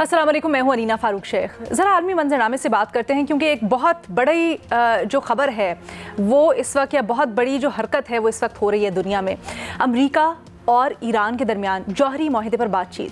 अस्सलाम वालेकुम, मैं हूं अनीना फ़ारूक शेख। ज़रा आलमी मंजरनामे से बात करते हैं क्योंकि एक बहुत बड़ी जो ख़बर है वो इस वक्त, या बहुत बड़ी जो हरकत है वो इस वक्त हो रही है दुनिया में। अमेरिका और ईरान के दरमियान जौहरी माहदे पर बातचीत।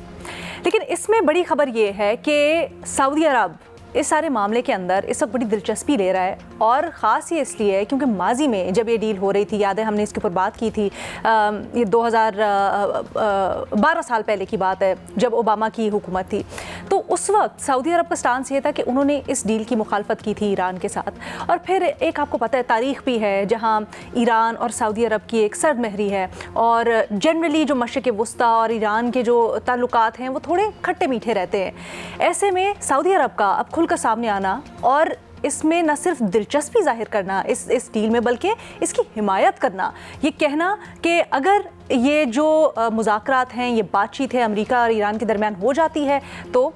लेकिन इसमें बड़ी ख़बर ये है कि सऊदी अरब इस सारे मामले के अंदर इस वक्त बड़ी दिलचस्पी ले रहा है, और ख़ास ये इसलिए है क्योंकि माजी में जब ये डील हो रही थी, याद है हमने इसके ऊपर बात की थी, ये 2012 साल पहले की बात है जब ओबामा की हुकूमत थी। तो उस वक्त सऊदी अरब का स्टांस ये था कि उन्होंने इस डील की मुखालफत की थी ईरान के साथ। और फिर एक आपको पता है तारीख़ भी है जहाँ ईरान और सऊदी अरब की एक सर्द महरी है, और जनरली जो मशरिक़ वस्ता और ईरान के जो ताल्लुकात हैं वो थोड़े खट्टे मीठे रहते हैं। ऐसे में सऊदी अरब का अब खुलकर सामने आना और इसमें न सिर्फ दिलचस्पी जाहिर करना इस डील में, बल्कि इसकी हिमायत करना, ये कहना कि अगर ये जो मुज़ाकरात हैं, ये बातचीत है अमेरिका और ईरान के दरमियान हो जाती है तो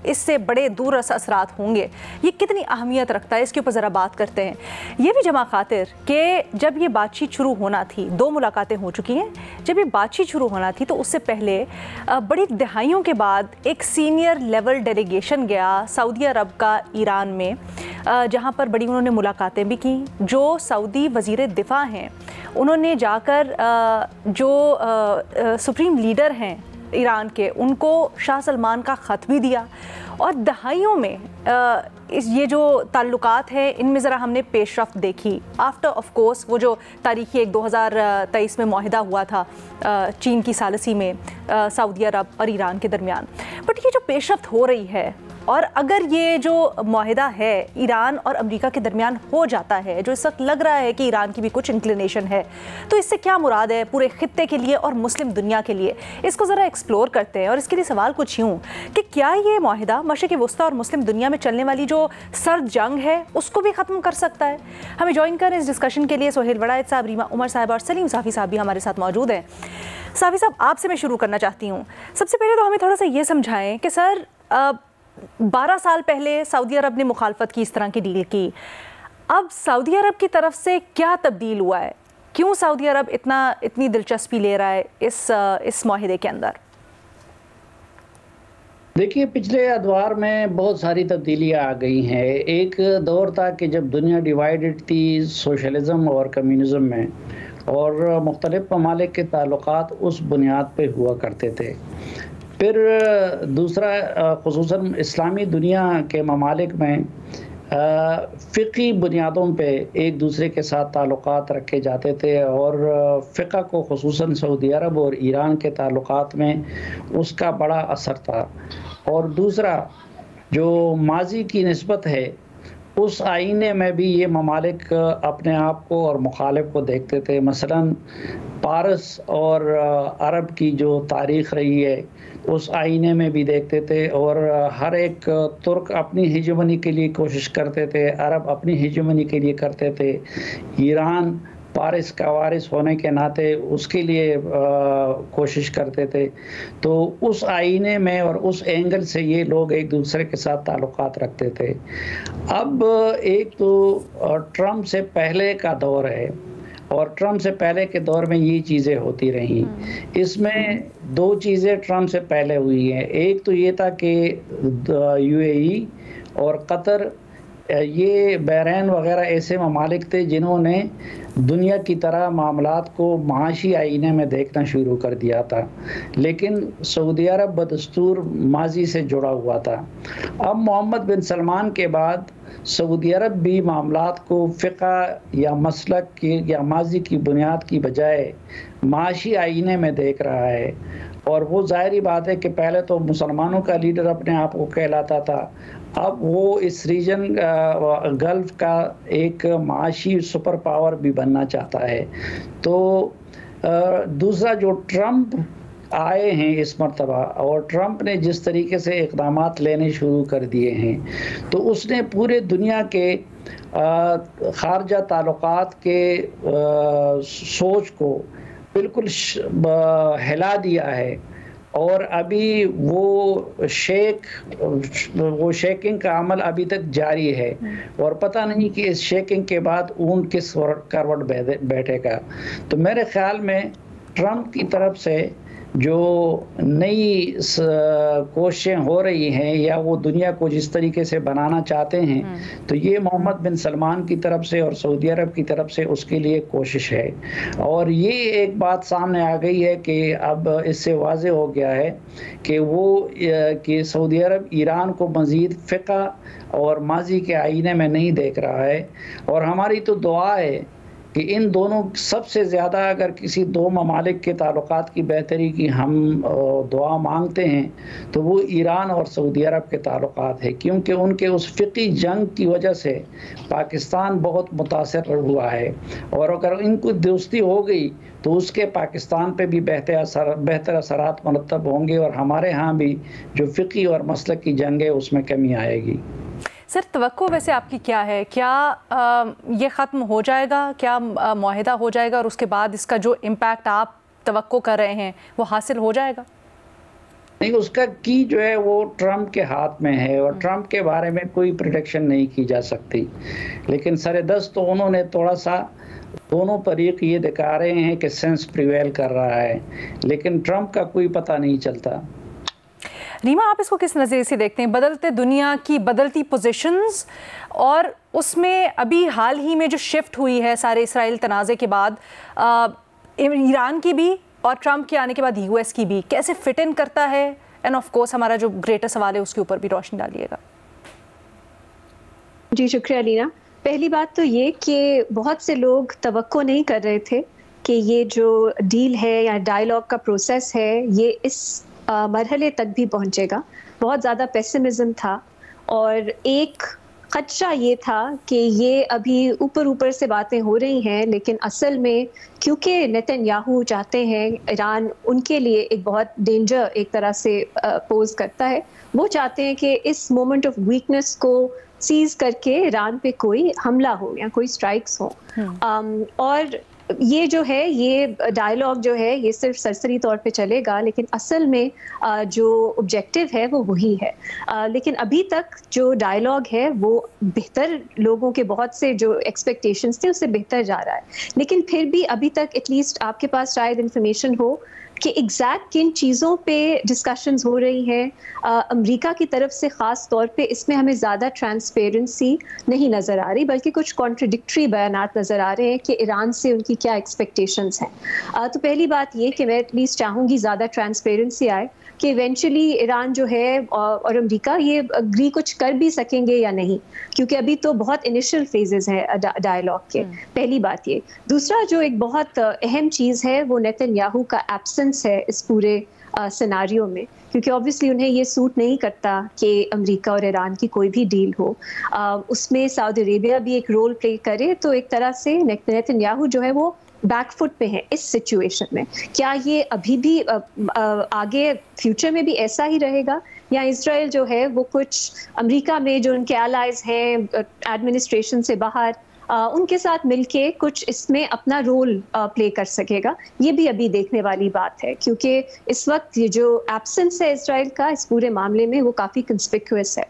इससे बड़े दूर असरात होंगे। ये कितनी अहमियत रखता है, इसके ऊपर ज़रा बात करते हैं। ये भी जमा खातिर कि जब ये बातचीत शुरू होना थी, 2 मुलाकातें हो चुकी हैं, जब ये बातचीत शुरू होना थी तो उससे पहले बड़ी दिहाइयों के बाद एक सीनियर लेवल डेलीगेशन गया सऊदी अरब का ईरान में, जहाँ पर बड़ी उन्होंने मुलाकातें भी की। जो सऊदी वज़ीर दिफ़ा हैं उन्होंने जाकर जो सुप्रीम लीडर हैं ईरान के, उनको शाह सलमान का ख़त भी दिया। और दहाइयों में ये जो ताल्लुकात हैं इनमें ज़रा हमने पेशरफ्त देखी आफ्टर ऑफ कोर्स वो जो तारीख़ी 2023 में मुआहिदा हुआ था चीन की सालसी में सऊदी अरब और ईरान के दरमियान। बट ये जो पेशरफ्त हो रही है, और अगर ये जो मुआहिदा है ईरान और अमेरिका के दरमियान हो जाता है, जो इस वक्त लग रहा है कि ईरान की भी कुछ इंक्लिनेशन है, तो इससे क्या मुराद है पूरे खित्ते के लिए और मुस्लिम दुनिया के लिए, इसको ज़रा एक्सप्लोर करते हैं। और इसके लिए सवाल कुछ यूँ कि क्या ये मुआहिदा मशरिक़ वस्ता और मुस्लिम दुनिया में चलने वाली जो सर्द जंग है उसको भी ख़त्म कर सकता है? हमें ज्वाइन करें इस डिस्कशन के लिए सोहेल वड़ायत साहब, रीमा उमर साहब और सलीम साफ़ी साहब भी हमारे साथ मौजूद हैं। साफ़ी साहब, आपसे मैं शुरू करना चाहती हूँ। सबसे पहले तो हमें थोड़ा सा ये समझाएँ कि सर 12 साल पहले सऊदी अरब ने मुखालफत की इस तरह की डील की, अब सऊदी अरब की तरफ से क्या तब्दील हुआ है? क्यों सऊदी अरब इतनी दिलचस्पी ले रहा है इस मुआहिदे के अंदर? देखिए, पिछले अदवार में बहुत सारी तब्दीलियाँ आ गई हैं। एक दौर था कि जब दुनिया डिवाइडेड थी सोशलिज़म और कम्युनिज़म में, और मुख्तलिफ ममालिक के ताल्लुकात उस बुनियाद पे हुआ करते थे। फिर दूसरा, ख़ुसूसन इस्लामी दुनिया के ममालिक में फ़िक़ी बुनियादों पे एक दूसरे के साथ ताल्लुकात रखे जाते थे, और फ़िक़्ह को ख़ुसूसन सऊदी अरब और ईरान के ताल्लुकात में उसका बड़ा असर था। और दूसरा, जो माजी की निस्बत है उस आईने में भी ये ममालिक अपने आप को और मुखालिफ को देखते थे। मसलन पारस और अरब की जो तारीख़ रही है उस आईने में भी देखते थे, और हर एक तुर्क अपनी हिजमनी के लिए कोशिश करते थे, अरब अपनी हिजमनी के लिए करते थे, ईरान पारिस का वारिस होने के नाते उसके लिए कोशिश करते थे। तो उस आईने में और उस एंगल से ये लोग एक दूसरे के साथ ताल्लुकात रखते थे। अब एक तो ट्रम्प से पहले का दौर है, और ट्रम्प से पहले के दौर में ये चीज़ें होती रहीं। इसमें 2 चीज़ें ट्रम्प से पहले हुई हैं। एक तो ये था कि यूएई और कतर, ये बहरैन वगैरह ऐसे ममालिक थे जिन्होंने दुनिया की तरह मामलात को माशी आईने में देखना शुरू कर दिया था, लेकिन सऊदी अरब बदस्तूर माजी से जुड़ा हुआ था। अब मोहम्मद बिन सलमान के बाद सऊदी अरब भी मामलात को फ़िक़्ह या मसलक की या माजी की बुनियाद की बजाय माशी आईने में देख रहा है। और वो ज़ाहिरी बात है कि पहले तो मुसलमानों का लीडर अपने आप को कहलाता था, अब वो इस रीजन गल्फ़ का एक माशी सुपर पावर भी बनना चाहता है। तो दूसरा, जो ट्रम्प आए हैं इस मर्तबा, और ट्रम्प ने जिस तरीके से इक़दामात लेने शुरू कर दिए हैं, तो उसने पूरे दुनिया के ख़ारजा ताल्लुकात के सोच को बिल्कुल हिला दिया है। और अभी वो शेकिंग का अमल अभी तक जारी है, और पता नहीं कि इस शेकिंग के बाद ऊंट किस करवट बैठेगा। तो मेरे ख्याल में ट्रम्प की तरफ से जो नई कोशिशें हो रही हैं या वो दुनिया को जिस तरीके से बनाना चाहते हैं, तो ये मोहम्मद बिन सलमान की तरफ से और सऊदी अरब की तरफ से उसके लिए कोशिश है। और ये एक बात सामने आ गई है कि अब इससे वाज़ेह हो गया है कि सऊदी अरब ईरान को मज़ीद फ़िक़ा और माजी के आईने में नहीं देख रहा है। और हमारी तो दुआ है कि इन दोनों सबसे ज़्यादा अगर किसी दो ममालिक के ताल्लुकात की बेहतरी की हम दुआ मांगते हैं तो वो ईरान और सऊदी अरब के ताल्लुकात है, क्योंकि उनके उस फ़िक़ी जंग की वजह से पाकिस्तान बहुत मुतासर हुआ है। और अगर इनको दोस्ती हो गई तो उसके पाकिस्तान पे भी बेहतर असरात मुरतब होंगे और हमारे यहाँ भी जो फ़िक़ी और मसलक की जंग है उसमें कमी आएगी। सर, तवक्को वैसे आपकी क्या है? क्या ये ख़त्म हो जाएगा? क्या मुआहिदा हो जाएगा और उसके बाद इसका जो इम्पैक्ट आप तवक्को कर रहे हैं वो हासिल हो जाएगा? नहीं, उसका की जो है वो ट्रंप के हाथ में है और ट्रंप के बारे में कोई प्रेडिक्शन नहीं की जा सकती। लेकिन सरेदस्त तो उन्होंने थोड़ा सा दोनों फरीक ये दिखा रहे हैं कि सेंस प्रिवेल कर रहा है, लेकिन ट्रंप का कोई पता नहीं चलता। रीमा, आप इसको किस नज़रिए से देखते हैं? बदलते दुनिया की बदलती पोजीशंस और उसमें अभी हाल ही में जो शिफ्ट हुई है सारे इसराइल तनाज़े के बाद, ईरान की भी और ट्रंप के आने के बाद यूएस की भी, कैसे फिट इन करता है? एंड ऑफ कोर्स हमारा जो ग्रेटर सवाल है उसके ऊपर भी रोशनी डालिएगा। जी शुक्रिया लीना। पहली बात तो ये कि बहुत से लोग तवक्को नहीं कर रहे थे कि ये जो डील है या डायलॉग का प्रोसेस है ये इस मरहले तक भी पहुंचेगा। बहुत ज़्यादा पेसिमिज्म था और एक खदशा ये था कि ये अभी ऊपर से बातें हो रही हैं, लेकिन असल में क्योंकि नेतन्याहू चाहते हैं, ईरान उनके लिए एक बहुत डेंजर एक तरह से पोज करता है। वो चाहते हैं कि इस मोमेंट ऑफ वीकनेस को सीज करके ईरान पे कोई हमला हो या कोई स्ट्राइक्स हो। और ये जो है, ये डायलॉग जो है ये सिर्फ सरसरी तौर पे चलेगा, लेकिन असल में जो ऑब्जेक्टिव है वो वही है। लेकिन अभी तक जो डायलॉग है वो बेहतर, लोगों के बहुत से जो एक्सपेक्टेशंस थे उससे बेहतर जा रहा है। लेकिन फिर भी अभी तक एटलीस्ट आपके पास शायद इंफॉर्मेशन हो कि एग्जैक्ट किन चीज़ों पे डिस्कशंस हो रही हैं। अमेरिका की तरफ से ख़ास तौर पे इसमें हमें ज़्यादा ट्रांसपेरेंसी नहीं नज़र आ रही, बल्कि कुछ कॉन्ट्रडिक्टरी बयानात नज़र आ रहे हैं कि ईरान से उनकी क्या एक्सपेक्टेशंस हैं। तो पहली बात ये कि मैं एटलीस्ट चाहूँगी ज़्यादा ट्रांसपेरेंसी आए कि इवेंचुअली ईरान जो है और अमेरिका ये अग्री कुछ कर भी सकेंगे या नहीं, क्योंकि अभी तो बहुत इनिशियल फेजेस हैं डायलॉग के। पहली बात ये। दूसरा जो एक बहुत अहम चीज़ है वो नेतन्याहू का एब्सेंस है इस पूरे सिनारियो में, क्योंकि ऑब्वियसली उन्हें ये सूट नहीं करता कि अमेरिका और ईरान की कोई भी डील हो, उसमें सऊदी अरेबिया भी एक रोल प्ले करे। तो एक तरह से नेतन्याहू जो है वो बैकफुट पे है इस सिचुएशन में। क्या ये अभी भी आगे फ्यूचर में भी ऐसा ही रहेगा, या इजराइल जो है वो कुछ अमेरिका में जो उनके एलाइज हैं एडमिनिस्ट्रेशन से बाहर, उनके साथ मिलके कुछ इसमें अपना रोल प्ले कर सकेगा? ये भी अभी देखने वाली बात है, क्योंकि इस वक्त ये जो एब्सेंस है इजराइल का इस पूरे मामले में वो काफ़ी कंस्पिक्यूअस है।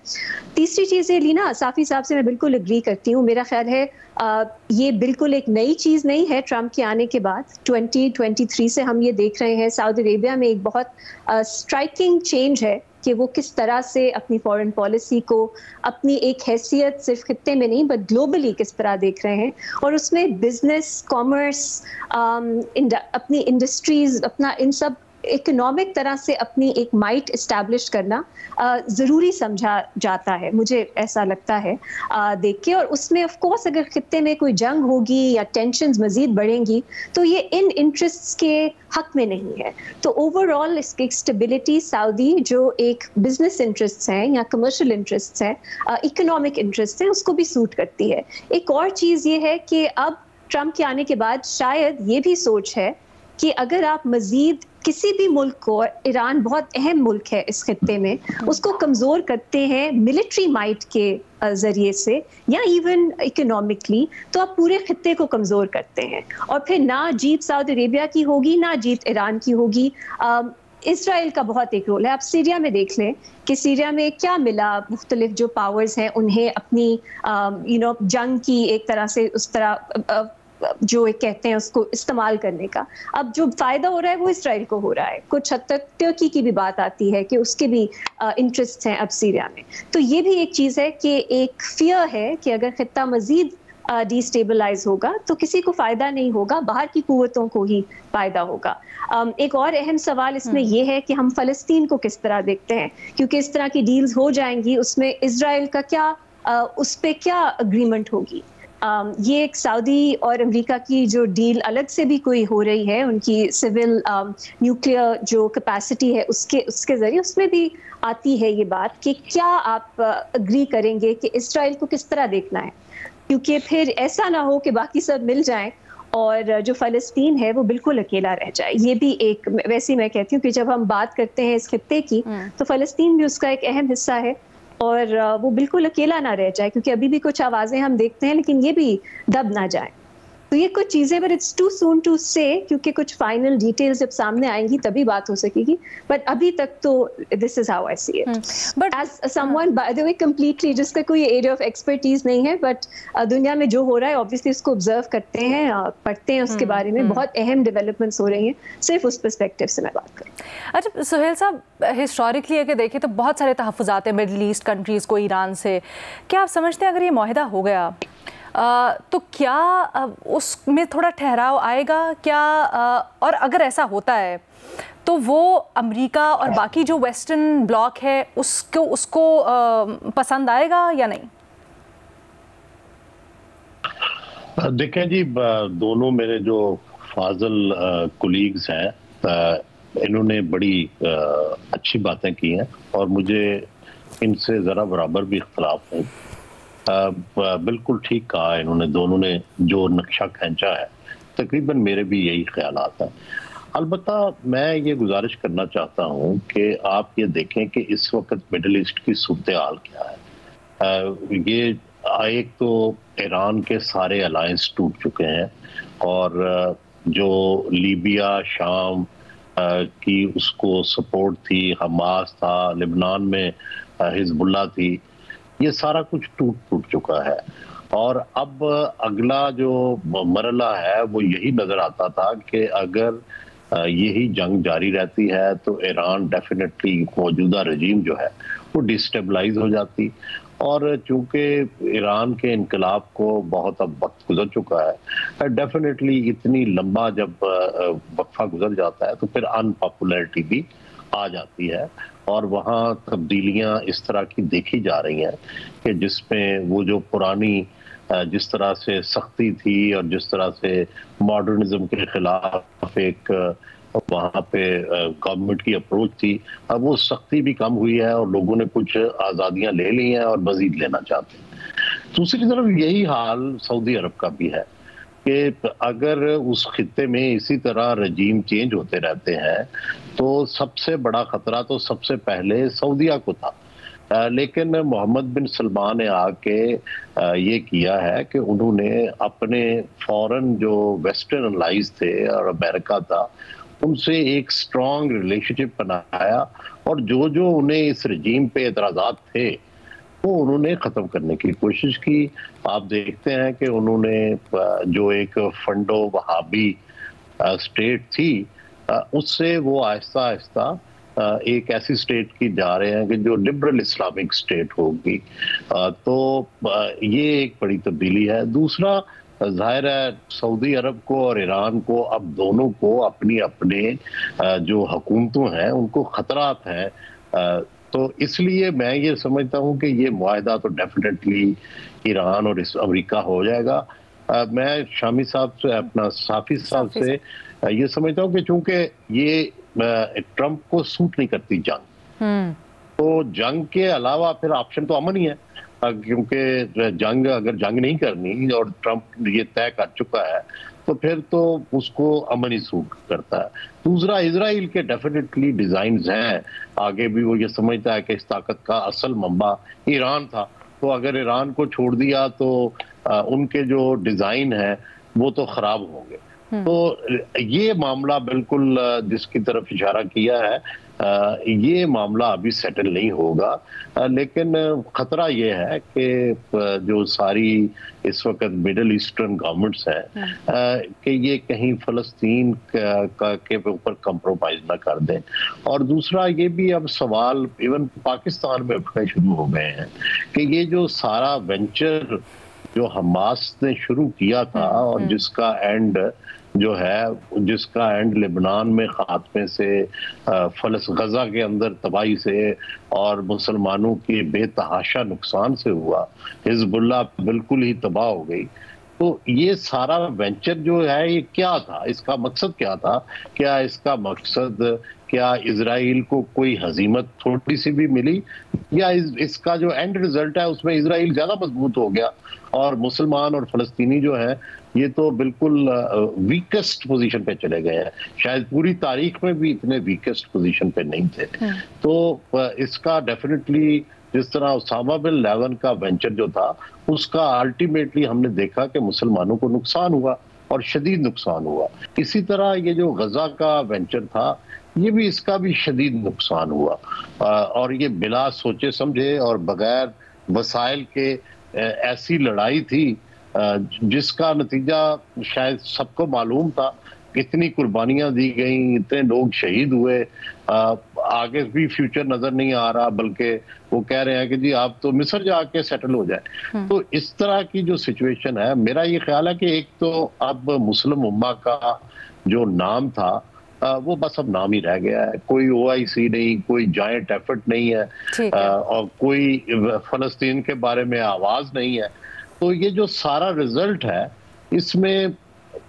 तीसरी चीज़ है लीना, साफ़ी साहब से मैं बिल्कुल एग्री करती हूँ। मेरा ख्याल है ये बिल्कुल एक नई चीज़ नहीं है ट्रंप के आने के बाद। 2023 से हम ये देख रहे हैं सऊदी अरेबिया में एक बहुत स्ट्राइकिंग चेंज है कि वो किस तरह से अपनी फॉरेन पॉलिसी को, अपनी एक हैसियत सिर्फ खित्ते में नहीं बट ग्लोबली किस तरह देख रहे हैं, और उसमें बिजनेस, कॉमर्स, अपनी इंडस्ट्रीज, अपना इन सब इकोनॉमिक तरह से अपनी एक माइट इस्टेब्लिश करना ज़रूरी समझा जाता है, मुझे ऐसा लगता है देख के। और उसमें ऑफ कोर्स अगर खित्ते में कोई जंग होगी या टेंशन्स मज़ीद बढ़ेंगी तो ये इन इंटरेस्ट्स के हक में नहीं है। तो ओवरऑल इसकी स्टेबिलिटी सऊदी जो एक बिजनेस इंटरेस्ट्स हैं या कमर्शियल इंटरेस्ट्स हैं, इकोनॉमिक इंटरेस्ट हैं, उसको भी सूट करती है। एक और चीज़ ये है कि अब ट्रंप के आने के बाद शायद ये भी सोच है कि अगर आप मज़ीद किसी भी मुल्क को, ईरान बहुत अहम मुल्क है इस खित्ते में, उसको कमज़ोर करते हैं मिलिट्री माइट के ज़रिए से या इवन इकोनॉमिकली, तो आप पूरे खित्ते को कमज़ोर करते हैं। और फिर ना जीत सऊदी अरेबिया की होगी ना जीत ईरान की होगी। इसराइल का बहुत एक रोल है। आप सीरिया में देख लें कि सीरिया में क्या मिला, मुख्तलिफ जो पावर्स हैं उन्हें अपनी जंग की एक तरह से उस तरह जो एक कहते हैं उसको इस्तेमाल करने का। अब जो फायदा हो रहा है वो इसराइल को हो रहा है, कुछ हद तक तुर्की की भी बात आती है कि उसके भी इंटरेस्ट हैं अब सीरिया में। तो ये भी एक चीज़ है कि एक फियर है कि अगर खित्ता मजीद डिस्टेबलाइज होगा तो किसी को फायदा नहीं होगा, बाहर की कुव्वतों को ही फायदा होगा। एक और अहम सवाल इसमें यह है कि हम फ़लस्तीन को किस तरह देखते हैं, क्योंकि इस तरह की डील्स हो जाएंगी, उसमें इजराइल का क्या उस पर क्या अग्रीमेंट होगी। ये एक सऊदी और अमेरिका की जो डील अलग से भी कोई हो रही है, उनकी सिविल न्यूक्लियर जो कैपेसिटी है उसके जरिए, उसमें भी आती है ये बात कि क्या आप अग्री करेंगे कि इसराइल को किस तरह देखना है, क्योंकि फिर ऐसा ना हो कि बाकी सब मिल जाएं और जो फ़लस्तीन है वो बिल्कुल अकेला रह जाए। ये भी एक, वैसे मैं कहती हूँ कि जब हम बात करते हैं इस खित्ते की तो फ़लस्तीन भी उसका एक अहम हिस्सा है और वो बिल्कुल अकेला ना रह जाए, क्योंकि अभी भी कुछ आवाज़ें हम देखते हैं लेकिन ये भी दब ना जाए। तो ये कुछ चीज़ें, but it's too soon to say, क्योंकि कुछ फाइनल डिटेल्स जब सामने आएंगी तभी बात हो सकेगी। बट अभी तक तो this is how I see it, but as someone by the way completely जिसका कोई एरिया ऑफ एक्सपर्टीज नहीं है, बट दुनिया में जो हो रहा है ऑब्वियसली उसको ऑब्जर्व करते हैं, पढ़ते हैं उसके बारे में, बहुत अहम डेवलपमेंट्स हो रही हैं, सिर्फ उस पर्सपेक्टिव से मैं बात करूँ। अच्छा सुहेल साहब, हिस्टोरिकली अगर देखें तो बहुत सारे तहफ़्फ़ुज़ात हैं मिडल ईस्ट कंट्रीज़ को ईरान से। क्या आप समझते हैं अगर ये मुआहिदा हो गया तो क्या उसमें थोड़ा ठहराव आएगा क्या, और अगर ऐसा होता है तो वो अमेरिका और बाकी जो वेस्टर्न ब्लॉक है उसको पसंद आएगा या नहीं? देखें जी, दोनों मेरे जो फाजल कोलीग्स हैं, इन्होंने बड़ी अच्छी बातें की हैं और मुझे इनसे ज़रा बराबर भी इख्तलाफ है। बिल्कुल ठीक कहा इन्होंने, दोनों ने जो नक्शा खींचा है तकरीबन मेरे भी यही ख्यालात हैं। अलबत्ता मैं ये गुजारिश करना चाहता हूँ कि आप ये देखें कि इस वक्त मिडल ईस्ट की सूरत हाल क्या है। ये एक तो ईरान के सारे अलायंस टूट चुके हैं और जो लीबिया शाम की उसको सपोर्ट थी, हमास था, लेबनान में हिजबुल्ला थी, ये सारा कुछ टूट चुका है। और अब अगला जो मरला है वो यही नजर आता था कि अगर यही जंग जारी रहती है तो ईरान डेफिनेटली मौजूदा रजीम जो है वो डिस्टेबलाइज हो जाती, और चूंकि ईरान के इनकलाब को बहुत अब वक्त गुजर चुका है, डेफिनेटली इतनी लंबा जब वक्फा गुजर जाता है तो फिर अनपॉपुलैरिटी भी आ जाती है और वहाँ तब्दीलियाँ इस तरह की देखी जा रही हैं कि जिसमें वो जो पुरानी जिस तरह से सख्ती थी और जिस तरह से मॉडर्निज्म के खिलाफ एक वहाँ पे गवर्नमेंट की अप्रोच थी, अब वो सख्ती भी कम हुई है और लोगों ने कुछ आज़ादियाँ ले ली हैं और मजीद लेना चाहते हैं। दूसरी तरफ यही हाल सऊदी अरब का भी है कि अगर उस खित्ते में इसी तरह रजीम चेंज होते रहते हैं तो सबसे बड़ा खतरा तो सबसे पहले सऊदीया को था। लेकिन मोहम्मद बिन सलमान ने आके ये किया है कि उन्होंने अपने फॉरेन जो वेस्टर्न अलाइज थे और अमेरिका था उनसे एक स्ट्रॉन्ग रिलेशनशिप बनाया और जो जो उन्हें इस रजीम पे एतराज़ात थे वो उन्होंने ख़त्म करने की कोशिश की। आप देखते हैं कि उन्होंने जो एक फंडो वहाबी स्टेट थी उससे वो आहिस्ता आहिस्ता एक ऐसी स्टेट की जा रहे हैं कि जो लिबरल इस्लामिक स्टेट होगी। तो ये एक बड़ी तब्दीली है। दूसरा, जाहिर है सऊदी अरब को और ईरान को अब दोनों को अपनी अपने जो हुकूमतों हैं उनको खतरात हैं, तो इसलिए मैं ये समझता हूँ कि ये मुआहिदा तो डेफिनेटली ईरान और अमेरिका हो जाएगा। मैं शामी साहब से, अपना साफी साहब से ये समझता हूँ कि चूंकि ये ट्रंप को सूट नहीं करती जंग, तो जंग के अलावा फिर ऑप्शन तो अमन ही है, क्योंकि जंग अगर जंग नहीं करनी और ट्रंप ये तय कर चुका है तो फिर तो उसको अमन ही सूट करता है। दूसरा, इजराइल के डेफिनेटली डिजाइन्स हैं, आगे भी वो ये समझता है कि इस ताकत का असल मंबा ईरान था, तो अगर ईरान को छोड़ दिया तो उनके जो डिजाइन है वो तो खराब होंगे। तो ये मामला बिल्कुल जिसकी तरफ इशारा किया है, ये मामला अभी सेटल नहीं होगा, लेकिन खतरा ये है कि जो सारी इस वक्त मिडिल ईस्टर्न गवर्नमेंट्स हैं कि ये कहीं फलस्तीन के ऊपर कंप्रोमाइज ना कर दें। और दूसरा ये भी अब सवाल इवन पाकिस्तान में उठने शुरू हो गए हैं कि ये जो सारा वेंचर जो हमास ने शुरू किया था और जिसका एंड जो है, जिसका एंड लेबनान में खात्मे से, गजा के अंदर तबाही से और मुसलमानों के बेतहाशा नुकसान से हुआ, हिजबुल्लाह बिल्कुल ही तबाह हो गई। तो ये सारा वेंचर जो है ये क्या था, इसका मकसद क्या था? क्या इसका मकसद, क्या इजराइल को कोई हजीमत थोड़ी सी भी मिली, या इसका जो एंड रिजल्ट है उसमें इजराइल ज्यादा मजबूत हो गया और मुसलमान और फलस्तीनी जो है ये तो बिल्कुल वीकेस्ट पोजीशन पे चले गए हैं, शायद पूरी तारीख में भी इतने वीकेस्ट पोजीशन पे नहीं थे। तो इसका डेफिनेटली जिस तरह उसामा बिन लादेन का वेंचर जो था उसका अल्टीमेटली हमने देखा कि मुसलमानों को नुकसान हुआ और शदीद नुकसान हुआ। इसी तरह ये जो गजा का वेंचर था ये भी, इसका भी शदीद नुकसान हुआ और ये बिला सोचे समझे और बगैर वसाइल के ऐसी लड़ाई थी जिसका नतीजा शायद सबको मालूम था। इतनी कुर्बानियां दी गई, इतने लोग शहीद हुए, आगे भी फ्यूचर नजर नहीं आ रहा, बल्कि वो कह रहे हैं कि जी आप तो मिस्र जाके सेटल हो जाए। तो इस तरह की जो सिचुएशन है, मेरा ये ख्याल है कि एक तो अब मुस्लिम उम्मा का जो नाम था वो बस अब नाम ही रह गया है, कोई OIC नहीं, कोई जॉइंट एफर्ट नहीं है और कोई फलस्तीन के बारे में आवाज नहीं है। तो ये जो सारा रिजल्ट है इसमें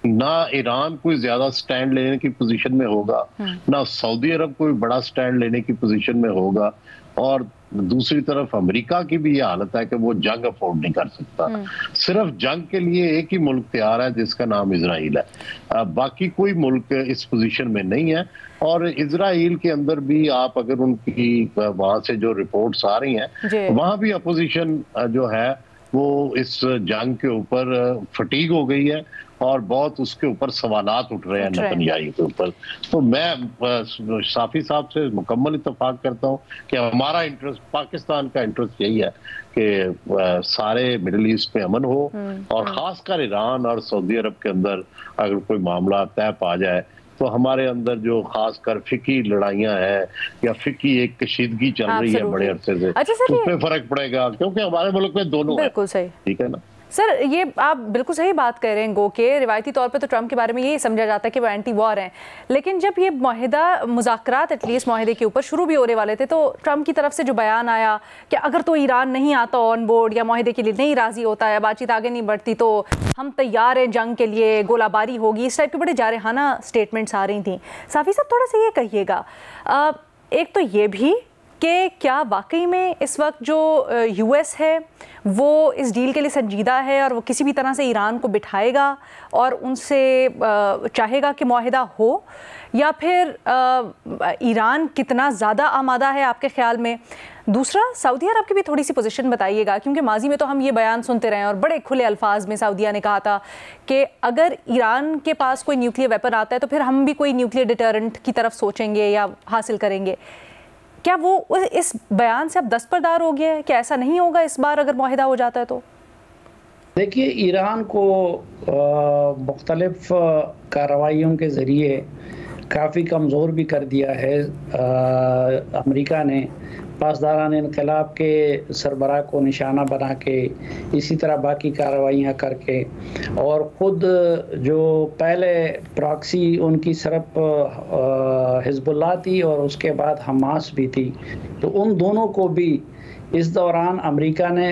ना ईरान कोई ज्यादा स्टैंड लेने की पोजीशन में होगा, ना सऊदी अरब कोई बड़ा स्टैंड लेने की पोजीशन में होगा, और दूसरी तरफ अमेरिका की भी ये हालत है कि वो जंग अफोर्ड नहीं कर सकता। सिर्फ जंग के लिए एक ही मुल्क तैयार है जिसका नाम इजराइल है, बाकी कोई मुल्क इस पोजीशन में नहीं है। और इजराइल के अंदर भी आप अगर उनकी वहां से जो रिपोर्ट्स आ रही हैं, वहां भी अपोजिशन जो है वो इस जंग के ऊपर फटीग हो गई है और बहुत उसके ऊपर सवालात उठ रहे हैं नेतन्याहू के ऊपर। तो मैं साफी साहब से मुकम्मल इत्तेफाक करता हूँ कि हमारा इंटरेस्ट, पाकिस्तान का इंटरेस्ट यही है कि सारे मिडिल ईस्ट में अमन हो और खासकर ईरान और सऊदी अरब के अंदर अगर कोई मामला तय पा जाए तो हमारे अंदर जो खासकर फिकी लड़ाइयां हैं या फिकी एक कशीदगी चल रही है बड़े अरसे से, उसमें फर्क पड़ेगा, क्योंकि हमारे मुल्क में दोनों है। ठीक है ना सर, ये आप बिल्कुल सही बात कह रहे हैं। गो के रिवायती तौर पे तो ट्रंप के बारे में यही समझा जाता है कि वो एंटी वॉर हैं, लेकिन जब ये मुआहिदा मुज़ाकरात एटलीस्ट मुआहिदे के ऊपर शुरू भी होने वाले थे तो ट्रंप की तरफ से जो बयान आया कि अगर तो ईरान नहीं आता ऑन बोर्ड या मुआहिदे के लिए नहीं राज़ी होता है, बातचीत आगे नहीं बढ़ती तो हम तैयार हैं जंग के लिए, गोलाबारी होगी, इस टाइप के बड़े जारहाना स्टेटमेंट्स आ रही थी। साफ़ी साहब थोड़ा सा ये कहिएगा, एक तो ये भी कि क्या वाकई में इस वक्त जो US है वो इस डील के लिए संजीदा है और वो किसी भी तरह से ईरान को बिठाएगा और उनसे चाहेगा कि मुआहिदा हो, या फिर ईरान कितना ज़्यादा आमादा है आपके ख्याल में? दूसरा, सऊदी अरब की भी थोड़ी सी पोजीशन बताइएगा, क्योंकि माजी में तो हम ये बयान सुनते रहे और बड़े खुले अल्फाज में सऊदीया ने कहा था कि अगर ईरान के पास कोई न्यूक्लियर वेपन आता है तो फिर हम भी कोई न्यूक्लियर डिटरेंट की तरफ सोचेंगे या हासिल करेंगे। क्या वो इस बयान से अब दस्तबरदार हो गया है कि ऐसा नहीं होगा इस बार अगर मुआहिदा हो जाता है तो? देखिए, ईरान को मुख्तलिफ कार्रवाइयों के ज़रिए काफ़ी कमज़ोर भी कर दिया है अमेरिका ने, पासदारान इनकलाब के सरबराह को निशाना बना के, इसी तरह बाकी कार्रवाइयाँ करके, और ख़ुद जो पहले प्रॉक्सी उनकी सिर्फ हिजबुल्लाह थी और उसके बाद हमास भी थी, तो उन दोनों को भी इस दौरान अमेरिका ने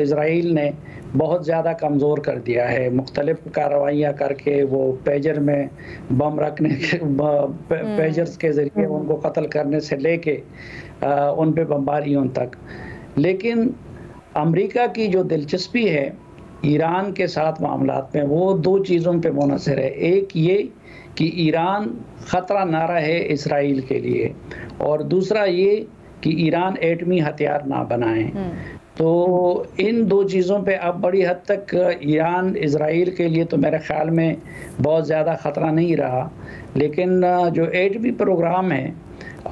इज़राइल ने बहुत ज़्यादा कमज़ोर कर दिया है। मुख्तलिफ कार्रवाइयाँ करके वो पेजर में बम रखने के पेजर्स के ज़रिए उनको कत्ल करने से लेके उन पे बमबारियों तक। लेकिन अमेरिका की जो दिलचस्पी है ईरान के साथ मामलात में, वो दो चीज़ों पे मुनहसर है। एक ये कि ईरान ख़तरा ना रहे इसराइल के लिए, और दूसरा ये कि ईरान एटमी हथियार ना बनाए। तो इन दो चीज़ों पे अब बड़ी हद तक ईरान इजराइल के लिए तो मेरे ख्याल में बहुत ज़्यादा ख़तरा नहीं रहा, लेकिन जो एटमी प्रोग्राम है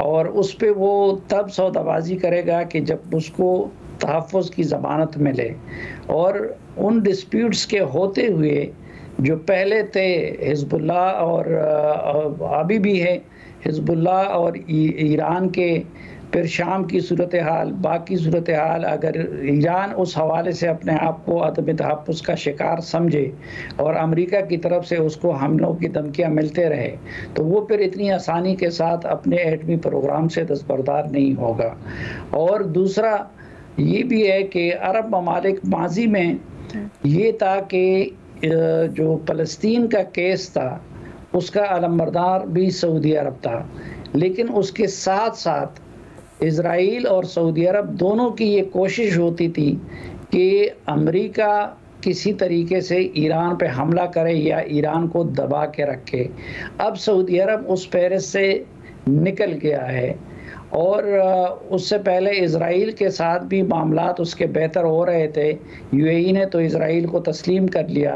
और उस पे वो तब सौदाबाजी करेगा कि जब उसको तहफ़्फ़ुज़ की ज़मानत मिले। और उन डिस्प्यूट्स के होते हुए जो पहले थे हिज़्बुल्लाह और अभी भी है हिज़्बुल्लाह और ईरान के, फिर शाम की सूरत हाल, बाकी सूरत हाल, अगर ईरान उस हवाले से अपने आप को अदम तहफ़्फ़ुज़ का शिकार समझे और अमेरिका की तरफ से उसको हमलों की धमकियाँ मिलते रहे, तो वो फिर इतनी आसानी के साथ अपने एटमी प्रोग्राम से दस्तबरदार नहीं होगा। और दूसरा ये भी है कि अरब ममालिक माजी में ये था कि जो फ़लस्तीन का केस था उसका अलमबरदार भी सऊदी अरब था, लेकिन उसके साथ साथ इज़राइल और सऊदी अरब दोनों की ये कोशिश होती थी कि अमेरिका किसी तरीके से ईरान पे हमला करे या ईरान को दबा के रखे। अब सऊदी अरब उस फहरिस्त से निकल गया है और उससे पहले इज़राइल के साथ भी मामलात उसके बेहतर हो रहे थे। यूएई ने तो इज़राइल को तस्लीम कर लिया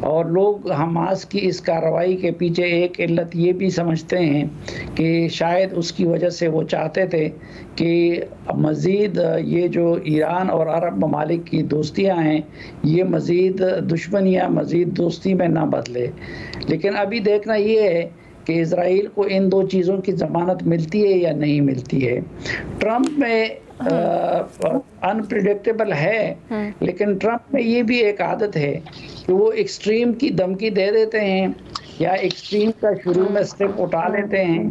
और लोग हमास की इस कार्रवाई के पीछे एक इल्लत ये भी समझते हैं कि शायद उसकी वजह से वो चाहते थे कि मज़ीद ये जो ईरान और अरब ममालिक की दोस्तियां हैं ये मज़ीद दुश्मनियां मज़ीद दोस्ती में ना बदले। लेकिन अभी देखना ये है कि इज़राइल को इन दो चीज़ों की ज़मानत मिलती है या नहीं मिलती है। ट्रंप में अनप्रिडिक्टेबल है, लेकिन ट्रंप में ये भी एक आदत है कि वो एक्सट्रीम की धमकी दे देते हैं या एक्सट्रीम का शुरू में स्टेप उठा लेते हैं,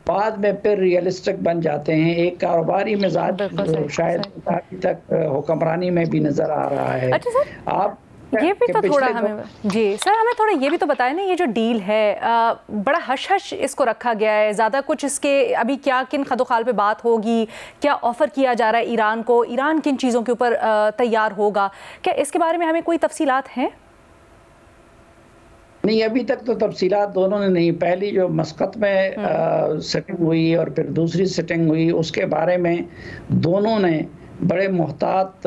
बाद में फिर रियलिस्टिक बन जाते हैं। एक कारोबारी मिजाज शायद अभी तक हुक्मरानी में भी नज़र आ रहा है। आप ये भी तो थोड़ा हमें जी सर हमें थोड़ा ये भी तो बताएं ना, ये जो डील है बड़ा हश हश इसको रखा गया है, ज़्यादा कुछ इसके अभी क्या किन खदोखाल पे बात होगी, क्या ऑफ़र किया जा रहा है ईरान को, ईरान किन चीज़ों के ऊपर तैयार होगा, क्या इसके बारे में हमें कोई तफसीलात हैं? नहीं, अभी तक तो तफसीलात दोनों ने नहीं। पहली जो मस्कत में सेटिंग हुई और फिर दूसरी सेटिंग हुई उसके बारे में दोनों ने बड़े मुहतात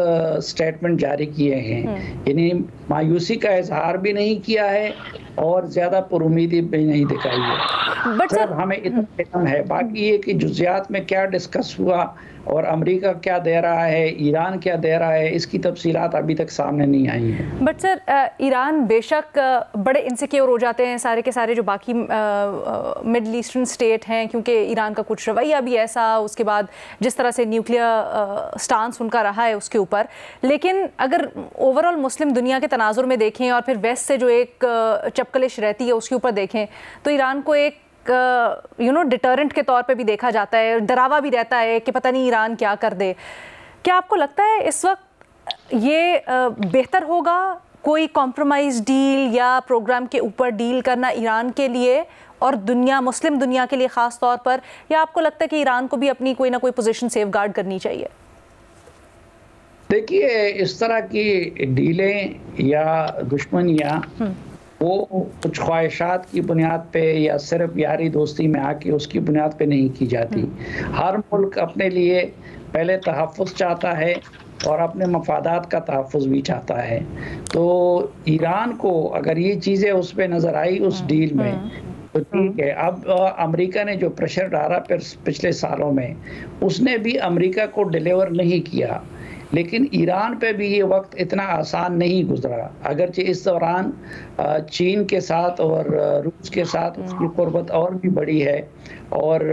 स्टेटमेंट जारी किए हैं, यानी मायूसी का इजहार भी नहीं किया है और ज़्यादा पुरुमीदी भी नहीं दिखाई है। बट सर हमें इतना है, बाकी ये कि जुज़ियात में क्या डिस्कस हुआ और अमेरिका क्या दे रहा है, ईरान क्या दे रहा है, इसकी तफसीलात अभी तक सामने नहीं आई हैं। बट सर ईरान बेशक बड़े इनसिक्योर हो जाते हैं सारे के सारे जो बाकी मिडल ईस्टर्न स्टेट हैं, क्योंकि ईरान का कुछ रवैया भी ऐसा, उसके बाद जिस तरह से न्यूक्लियर स्टांस उनका रहा है उसके ऊपर। लेकिन अगर ओवरऑल मुस्लिम दुनिया के तनाजुर में देखें और फिर वेस्ट से जो एक चपकलिश रहती है उसके ऊपर देखें, तो ईरान को एक डिटरेंट के तौर पे भी देखा जाता है, डरावा भी रहता है कि पता नहीं ईरान क्या कर दे। क्या आपको लगता है इस वक्त ये बेहतर होगा कोई कॉम्प्रोमाइज डील या प्रोग्राम के ऊपर डील करना ईरान के लिए और दुनिया मुस्लिम दुनिया के लिए ख़ास तौर पर, या आपको लगता है कि ईरान को भी अपनी कोई ना कोई पोजीशन सेफगार्ड करनी चाहिए? देखिए, इस तरह की डीलें या दुश्मनियाँ वो कुछ ख्वाहिशात की बुनियाद पे या सिर्फ यारी दोस्ती में आके उसकी बुनियाद पे नहीं की जाती। हर मुल्क अपने लिए पहले तहफ़्फ़ुज़ चाहता है और अपने मफादात का तहफ़्फ़ुज़ भी चाहता है। तो ईरान को अगर ये चीज़ें उस पर नज़र आई उस डील में तो ठीक है। अब अमेरिका ने जो प्रेशर डाला पिछले सालों में, उसने भी अमेरिका को डिलीवर नहीं किया, लेकिन ईरान पे भी ये वक्त इतना आसान नहीं गुजरा। अगरचे इस दौरान चीन के साथ और रूस के साथ उसकी क़ुर्बत और भी बड़ी है और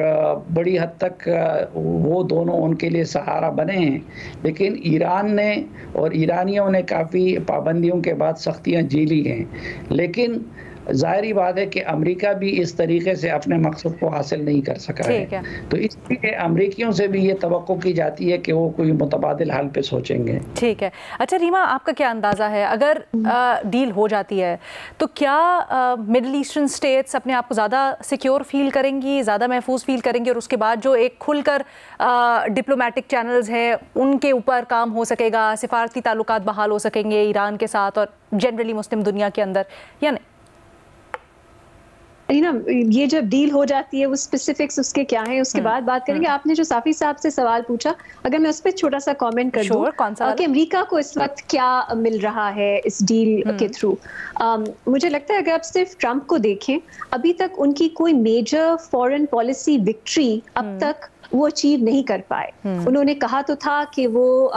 बड़ी हद तक वो दोनों उनके लिए सहारा बने हैं, लेकिन ईरान ने और ईरानियों ने काफ़ी पाबंदियों के बाद सख्तियाँ झेली हैं। लेकिन ज़ाहिरी बात है कि अमेरिका भी इस तरीके से अपने मकसद को हासिल नहीं कर सका है, तो इसलिए अमेरिकियों से भी ये तवक्को की जाती है कि वो कोई मुतबादिल हल पे सोचेंगे। ठीक है। अच्छा रीमा, आपका क्या अंदाज़ा है अगर डील हो जाती है तो क्या मिडल ईस्टर्न स्टेट्स अपने आप को ज़्यादा सिक्योर फील करेंगी, ज़्यादा महफूज फील करेंगी, और उसके बाद जो एक खुलकर डिप्लोमेटिक चैनल्स हैं उनके ऊपर काम हो सकेगा, सिफारती ताल्लुकात बहाल हो सकेंगे ईरान के साथ और जनरली मुस्लिम दुनिया के अंदर, या नहीं? ना ये जब डील हो जाती है वो स्पेसिफिक्स उसके क्या हैं उसके बाद बात करेंगे। आपने जो साफी साहब से सवाल पूछा, अगर मैं उस पर छोटा सा कमेंट कर दूं कि अमेरिका को इस वक्त क्या मिल रहा है इस डील के थ्रू, मुझे लगता है अगर आप सिर्फ ट्रंप को देखें, अभी तक उनकी कोई मेजर फॉरेन पॉलिसी विक्ट्री अब तक वो अचीव नहीं कर पाए। उन्होंने कहा तो था कि वो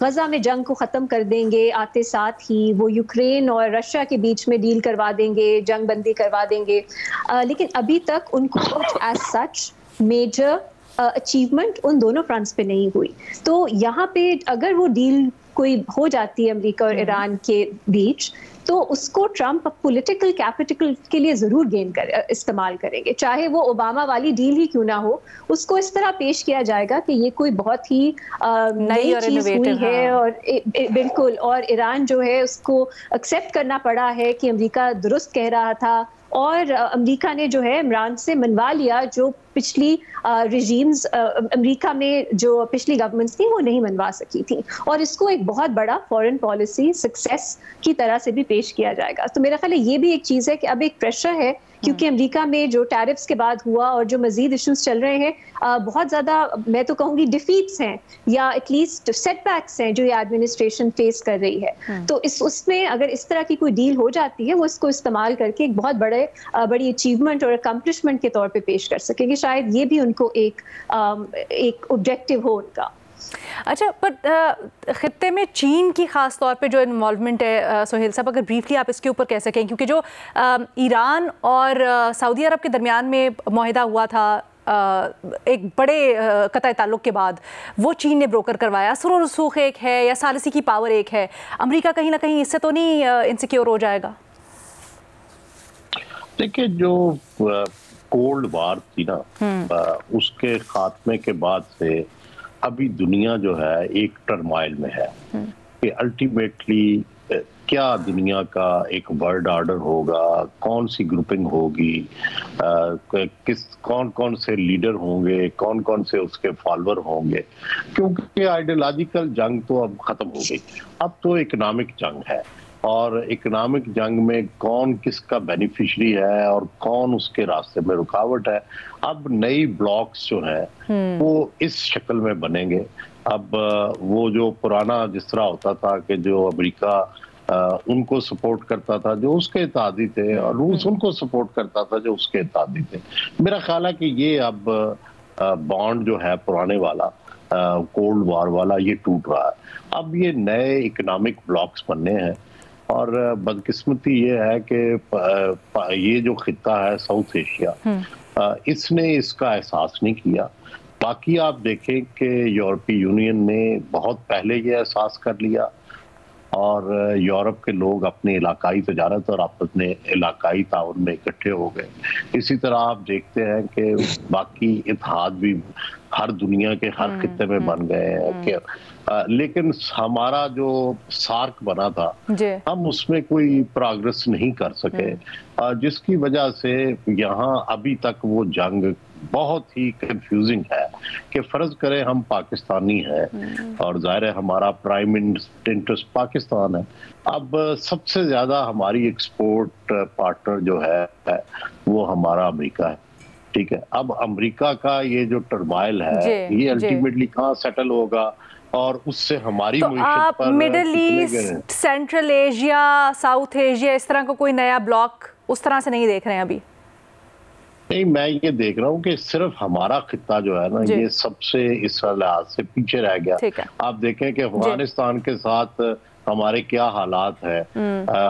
गजा में जंग को ख़त्म कर देंगे, आते साथ ही वो यूक्रेन और रशिया के बीच में डील करवा देंगे, जंग बंदी करवा देंगे, लेकिन अभी तक उनको कुछ एज सच मेजर अचीवमेंट उन दोनों फ्रंट्स पे नहीं हुई। तो यहाँ पे अगर वो डील कोई हो जाती है अमेरिका और ईरान के बीच, तो उसको ट्रंप पॉलिटिकल कैपिटल के लिए जरूर इस्तेमाल करेंगे, चाहे वो ओबामा वाली डील ही क्यों ना हो। उसको इस तरह पेश किया जाएगा कि ये कोई बहुत ही नई चीज हुई है और बिल्कुल, और ईरान जो है उसको एक्सेप्ट करना पड़ा है कि अमेरिका दुरुस्त कह रहा था, और अमेरिका ने जो है इमरान से मनवा लिया जो पिछली रिजीम्स अमेरिका में जो पिछली गवर्नमेंट्स थी वो नहीं मनवा सकी थी, और इसको एक बहुत बड़ा फॉरेन पॉलिसी सक्सेस की तरह से भी पेश किया जाएगा। तो मेरा ख्याल है ये भी एक चीज़ है कि अब एक प्रेशर है, क्योंकि अमेरिका में जो टैरिफ्स के बाद हुआ और जो मजीद इश्यूज चल रहे हैं, बहुत ज़्यादा मैं तो कहूँगी डिफीट्स हैं या एटलीस्ट सेटबैक्स हैं जो ये एडमिनिस्ट्रेशन फेस कर रही है। तो उसमें अगर इस तरह की कोई डील हो जाती है, वो इसको इस्तेमाल करके एक बहुत बड़ी अचीवमेंट और अकम्पलिशमेंट के तौर पर पेश कर सकेंगे। शायद ये भी उनको एक ऑब्जेक्टिव हो उनका। अच्छा, पर खित्ते में चीन की ख़ास तौर पे जो इन्वॉल्वमेंट है सोहेल साहब, अगर ब्रीफली आप इसके ऊपर कह सकें, क्योंकि जो ईरान और सऊदी अरब के दरमियान में मुआहिदा हुआ था एक बड़े कतई ताल्लुक़ के बाद, वो चीन ने ब्रोकर करवाया। असर और रसूख एक है या सालिसी की पावर एक है, अमेरिका कहीं ना कहीं इससे तो नहीं इनसिक्योर हो जाएगा? देखिए, जो कोल्ड वार थी ना, उसके खात्मे के बाद से अभी दुनिया जो है एक टर्माइल में है कि अल्टीमेटली क्या दुनिया का एक वर्ल्ड ऑर्डर होगा, कौन सी ग्रुपिंग होगी, कौन कौन से लीडर होंगे, कौन कौन से उसके फॉलोअर होंगे, क्योंकि आइडियोलॉजिकल जंग तो अब खत्म हो गई। अब तो इकोनॉमिक जंग है, और इकोनॉमिक जंग में कौन किसका बेनिफिशियरी है और कौन उसके रास्ते में रुकावट है। अब नई ब्लॉक्स जो हैं वो इस शक्ल में बनेंगे। अब वो जो पुराना जिस तरह होता था कि जो अमेरिका उनको सपोर्ट करता था जो उसके इत्तेहादी थे, और रूस उनको सपोर्ट करता था जो उसके इत्तेहादी थे। मेरा ख्याल है कि ये अब बॉन्ड जो है पुराने वाला कोल्ड वॉर वाला, ये टूट रहा है। अब ये नए इकोनॉमिक ब्लॉक्स बनने हैं, और बदकिस्मती ये है कि ये जो खित्ता है साउथ एशिया, इसने इसका एहसास नहीं किया। बाकी आप देखें कि यूरोपीय यूनियन ने बहुत पहले ये एहसास कर लिया, और यूरोप के लोग अपने इलाकाई तजारत और अपने इलाकाई ताउन में इकट्ठे हो गए। इसी तरह आप देखते हैं कि बाकी इत्तेहाद भी हर दुनिया के हर खित्ते में बन गए हैं कि लेकिन हमारा जो सार्क बना था हम उसमें कोई प्रोग्रेस नहीं कर सके, जिसकी वजह से यहाँ अभी तक वो जंग बहुत ही कंफ्यूजिंग है कि फर्ज करें हम पाकिस्तानी हैं और जाहिर है हमारा प्राइम इंटरेस्ट पाकिस्तान है। अब सबसे ज्यादा हमारी एक्सपोर्ट पार्टनर जो है वो हमारा अमेरिका है, ठीक है। अब अमेरिका का ये जो टर्माइल है ये अल्टीमेटली कहाँ सेटल होगा, और उससे हमारी तो आप middle east, central Asia, south Asia, इस तरह का कोई नया ब्लॉक उस तरह से नहीं देख रहे हैं अभी? नहीं, मैं ये देख रहा हूँ कि सिर्फ हमारा खित्ता जो है ना ये सबसे इस लिहाज से पीछे रह गया। आप देखें कि अफगानिस्तान के साथ हमारे क्या हालात है,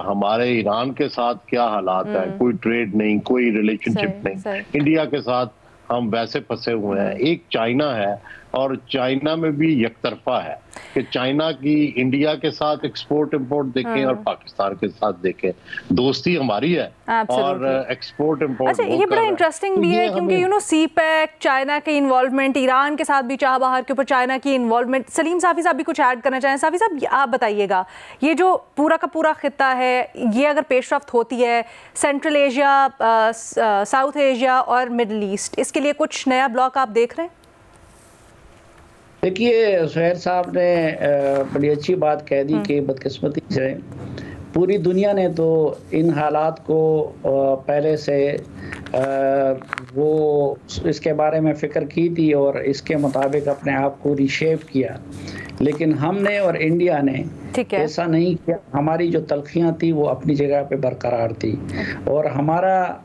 हमारे ईरान के साथ क्या हालात है, कोई ट्रेड नहीं, कोई रिलेशनशिप नहीं। इंडिया के साथ हम वैसे फंसे हुए हैं। एक चाइना है, और चाइना में भी यकतरफा है कि चाइना की इंडिया के साथ एक्सपोर्ट इंपोर्ट देखें और पाकिस्तान के साथ देखें, दोस्ती हमारी है और एक्सपोर्ट इंपोर्ट। अच्छा, ये बड़ा इंटरेस्टिंग भी है क्योंकि सीपैक, चाइना के इन्वॉल्वमेंट, ईरान के साथ भी चाह बहार के ऊपर चाइना की इन्वॉल्वमेंट। सलीम साफी साहब भी कुछ ऐड करना चाहें? साफी साहब आप बताइएगा, ये जो पूरा का पूरा खित्ता है ये अगर पेशरफ्त होती है, सेंट्रल एशिया, साउथ एशिया और मिडल ईस्ट, इसके लिए कुछ नया ब्लॉक आप देख रहे हैं? देखिए, सुहैर साहब ने बड़ी अच्छी बात कह दी कि बदकिस्मती से पूरी दुनिया ने तो इन हालात को पहले से वो इसके बारे में फ़िक्र की थी और इसके मुताबिक अपने आप को रीशेप किया, लेकिन हमने और इंडिया ने ऐसा नहीं किया। हमारी जो तलखियाँ थी वो अपनी जगह पे बरकरार थी और हमारा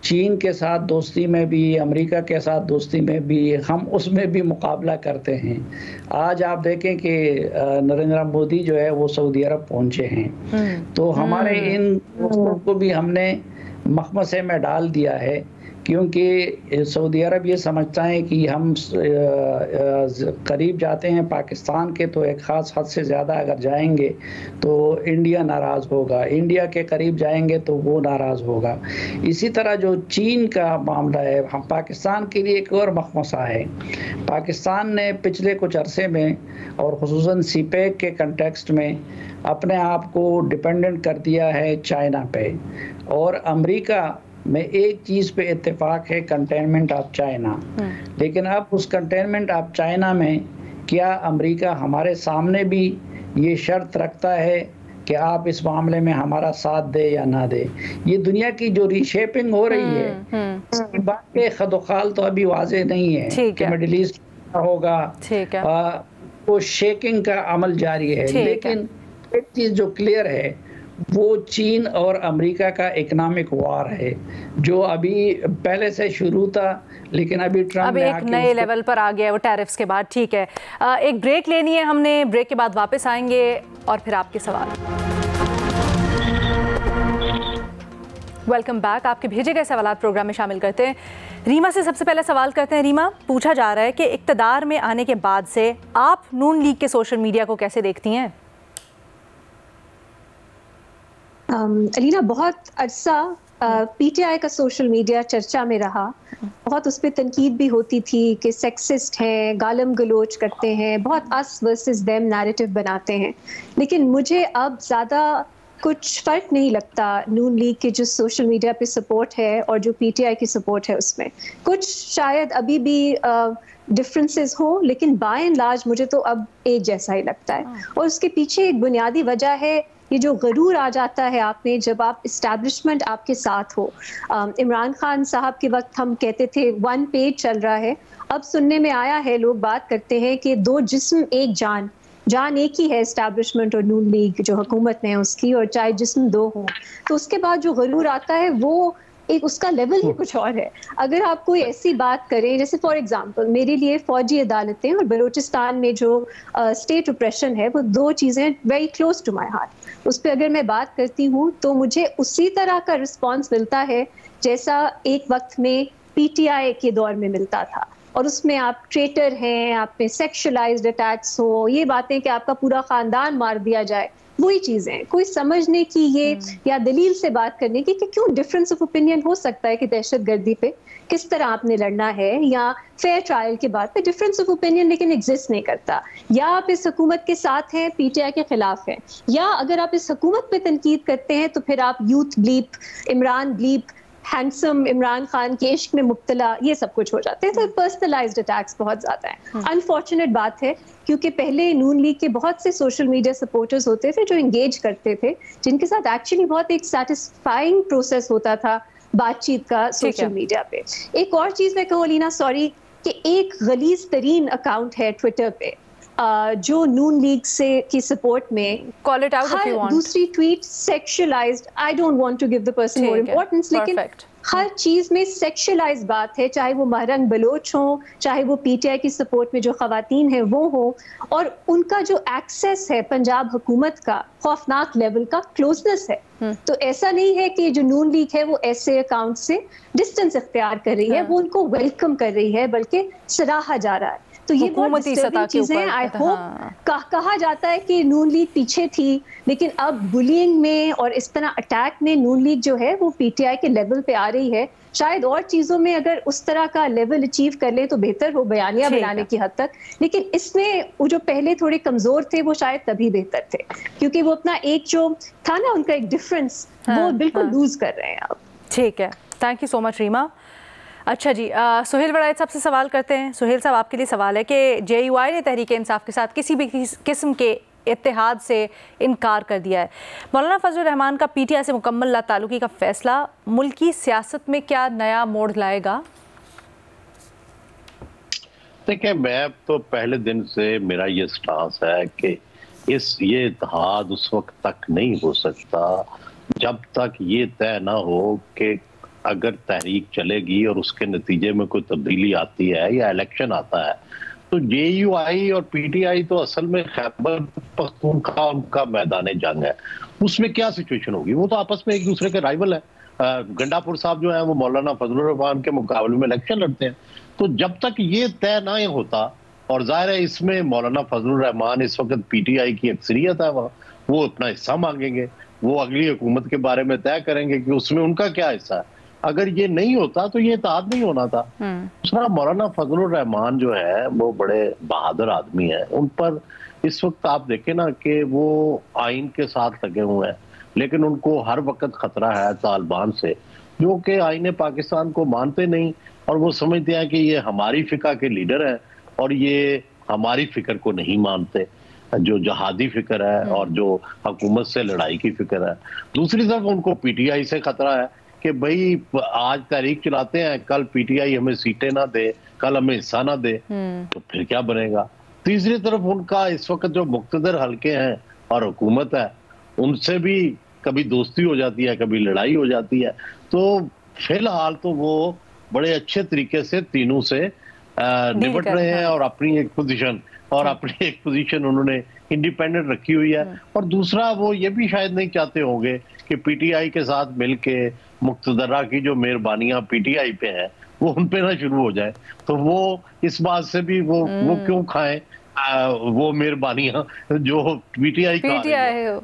चीन के साथ दोस्ती में भी, अमेरिका के साथ दोस्ती में भी, हम उसमें भी मुकाबला करते हैं। आज आप देखें कि नरेंद्र मोदी जो है वो सऊदी अरब पहुंचे हैं, तो हमारे इन दोस्तों को भी हमने मखमसे में डाल दिया है, क्योंकि सऊदी अरब ये समझता है कि हम करीब जाते हैं पाकिस्तान के तो एक ख़ास हद से ज़्यादा अगर जाएंगे तो इंडिया नाराज़ होगा, इंडिया के करीब जाएंगे तो वो नाराज़ होगा। इसी तरह जो चीन का मामला है, हम पाकिस्तान के लिए एक और मखमसा है। पाकिस्तान ने पिछले कुछ अरसे में और ख़ुसूसन सीपेक के कंटेक्स्ट में अपने आप को डिपेंडेंट कर दिया है चाइना पे, और अमेरिका में एक चीज़ पे इत्तेफाक है, कंटेनमेंट ऑफ चाइना। लेकिन अब उस कंटेनमेंट ऑफ चाइना में क्या अमेरिका हमारे सामने भी ये शर्त रखता है कि आप इस मामले में हमारा साथ दे या ना दे? ये दुनिया की जो रीशेपिंग हो रही है, इसकी बात के खदोखाल तो अभी वाजे नहीं है कि मिडिल ईस्ट होगा, वो शेकिंग का अमल जारी है। लेकिन एक चीज़ जो क्लियर है वो चीन और अमेरिका का इकोनॉमिक वॉर है, जो अभी पहले से शुरू था, लेकिन अभी ट्रम्प अब एक नए लेवल पर आ गया है वो टैरिफ्स के बाद। ठीक है, एक ब्रेक लेनी है हमने, ब्रेक के बाद वापस आएंगे और फिर आपके सवाल। Welcome back. आपके भेजे गए सवाल प्रोग्राम में शामिल करते हैं। रीमा से सबसे पहले सवाल करते हैं। रीमा, पूछा जा रहा है कि इक़्तिदार में आने के बाद से आप नून लीग के सोशल मीडिया को कैसे देखती हैं? अलीना, बहुत अरसा पीटीआई का सोशल मीडिया चर्चा में रहा। बहुत उस पर तनकीद भी होती थी कि सेक्सिस्ट हैं, गालम गलोच करते हैं, बहुत अस वर्सेस देम नैरेटिव बनाते हैं। लेकिन मुझे अब ज़्यादा कुछ फ़र्क नहीं लगता नून लीग के जो सोशल मीडिया पे सपोर्ट है और जो पीटीआई की सपोर्ट है उसमें। कुछ शायद अभी भी डिफरेंसेस हो, लेकिन बाय एंड लार्ज मुझे तो अब एक जैसा ही लगता है। और उसके पीछे एक बुनियादी वजह है ये जो गरूर आ जाता है आप में जब आप इस्टेब्लिशमेंट आपके साथ हो। इमरान खान साहब के वक्त हम कहते थे 1 पेज चल रहा है, अब सुनने में आया है, लोग बात करते हैं कि 2 जिस्म एक जान, जान एक ही है इस्टेब्लिशमेंट और नून लीग जो हुकूमत में है उसकी, और चाहे जिस्म 2 हो। तो उसके बाद जो गरूर आता है वो एक उसका लेवल ही कुछ और है। अगर आप कोई ऐसी बात करें, जैसे फॉर एग्जांपल मेरे लिए फौजी अदालतें और बलूचिस्तान में जो स्टेट ऑपरेशन है, वो 2 चीज़ें very close to my heart. उस पर अगर मैं बात करती हूँ तो मुझे उसी तरह का रिस्पॉन्स मिलता है जैसा एक वक्त में पीटीआई के दौर में मिलता था। और उसमें आप ट्रेटर हैं, आप पे सेक्शुअलाइज्ड अटैक्स हो, ये बातें कि आपका पूरा ख़ानदान मार दिया जाए, वही चीज़ें। कोई समझने की ये या दलील से बात करने की कि क्यों डिफरेंस ऑफ ओपिनियन हो सकता है कि दहशतगर्दी पे किस तरह आपने लड़ना है, या फेयर ट्रायल के बाद पे डिफरेंस ऑफ ओपिनियन लेकिन एग्जिस्ट नहीं करता। या आप इस हुकूमत के साथ हैं, पीटीआई के खिलाफ हैं, या अगर आप इस हुकूमत पे तनकीद करते हैं तो फिर आप youth bleep, Imran bleep, handsome Imran Khan के इश्क में मुब्तला, ये सब कुछ हो जाते हैं। तो पर्सनलाइज्ड अटैक्स बहुत ज़्यादा हैं। अनफॉर्चुनेट बात है, क्योंकि पहले नून लीग के बहुत से सोशल मीडिया सपोर्टर्स होते थे जो इंगेज करते थे, जिनके साथ एक्चुअली बहुत एक सेटिस्फाइंग प्रोसेस होता था बातचीत का सोशल मीडिया पे। एक और चीज़ मैं कहूँ अलीना, सॉरी, कि एक गलीज तरीन अकाउंट है ट्विटर पे जो नून लीग से की सपोर्ट में, call it out if you want, दूसरी tweet sexualised, I don't want to give the person more importance, लेकिन हर चीज में सेक्शुअलाइज बात है, चाहे वो महरंग बलोच हो, चाहे वो पीटीआई की सपोर्ट में जो खवातीन हैं वो हो, और उनका जो एक्सेस है पंजाब हुकूमत का खौफनाक लेवल का क्लोजनेस है। तो ऐसा नहीं है कि जो नून लीग है वो ऐसे अकाउंट से डिस्टेंस इख्तियार कर रही है, वो उनको वेलकम कर रही है, बल्कि सराहा जा रहा है। तो ये बहुत डिस्टर्बिंग चीजें हैं। आई होप कहा जाता है कि नून लीग पीछे थी, लेकिन अब बुलिंग में और इस तरह अटैक में नून लीग जो है वो पीटीआई के लेवल पे आ रही है। शायद और चीज़ों में अगर उस तरह का लेवल अचीव कर ले तो बेहतर हो, बयानिया बनाने की हद तक, लेकिन इसमें वो जो पहले थोड़े कमज़ोर थे वो शायद तभी बेहतर थे, क्योंकि वो अपना एक जो था ना उनका एक डिफरेंस वो बिल्कुल लूज कर रहे हैं अब। ठीक है, thank you so much Reema. अच्छा जी, सुहेल वड़ायत साहब से सवाल करते हैं। सुहेल साहब, आपके लिए सवाल है कि जेयूआई ने तहरीक इंसाफ के साथ किसी भी किस्म के इत्तेहाद से इनकार कर दिया है। मौलाना फजलुर रहमान का पीटीआई से मुकम्मल लाताल्लुकी का फैसला मुल्की सियासत में क्या नया मोड़ लाएगा? देखिए, मैं तो पहले दिन से मेरा ये स्टांस है कि ये इत्तेहाद उस वक्त तक नहीं हो सकता जब तक ये तय ना हो कि अगर तहरीक चलेगी और उसके नतीजे में कोई तब्दीली आती है या इलेक्शन आता है तो JUI और PTI तो असल में खैबर पख्तूनख्वा उनका मैदान जंग है। उसमें क्या सिचुएशन होगी? वो तो आपस में एक दूसरे के राइवल है। गंडापुर साहब जो है वो मौलाना फजलुर रहमान के मुकाबले में इलेक्शन लड़ते हैं। तो जब तक ये तय ना होता, और जाहिर है इसमें मौलाना फजलुर रहमान इस वक्त PTI की अक्सरियत है, वहाँ वो अपना हिस्सा मांगेंगे, वो अगली हुकूमत के बारे में तय करेंगे कि उसमें उनका क्या हिस्सा है। अगर ये नहीं होता तो ये इत्तेहाद नहीं होना था। दूसरा, मौलाना फजलुर रहमान जो है वो बड़े बहादुर आदमी है। उन पर इस वक्त आप देखें ना कि वो आइन के साथ लगे हुए हैं, लेकिन उनको हर वक्त खतरा है तालिबान से, जो कि आइन पाकिस्तान को मानते नहीं और वो समझते हैं कि ये हमारी फिका के लीडर हैं और ये हमारी फिक्र को नहीं मानते, जो जहादी फिक्र है और जो हुकूमत से लड़ाई की फिक्र है। दूसरी तरफ उनको PTI से खतरा है कि भाई आज तहरीक चलाते हैं, कल PTI हमें सीटें ना दे, कल हमें हिस्सा ना दे, तो फिर क्या बनेगा। तीसरी तरफ उनका इस वक्त जो मुक्तदर हल्के हैं और हुकूमत है, उनसे भी कभी दोस्ती हो जाती है, कभी लड़ाई हो जाती है। तो फिलहाल तो वो बड़े अच्छे तरीके से तीनों से निपट रहे हैं और अपनी एक पोजीशन उन्होंने इंडिपेंडेंट रखी हुई है। और दूसरा, वो ये भी शायद नहीं चाहते होंगे कि PTI के साथ मिलके मुक्तदरा की जो मेहरबानियां PTI पे हैं वो उन पे ना शुरू हो जाए। तो वो इस बात से भी वो क्यों खाएं वो मेहरबानियां जो PTI खा रही है।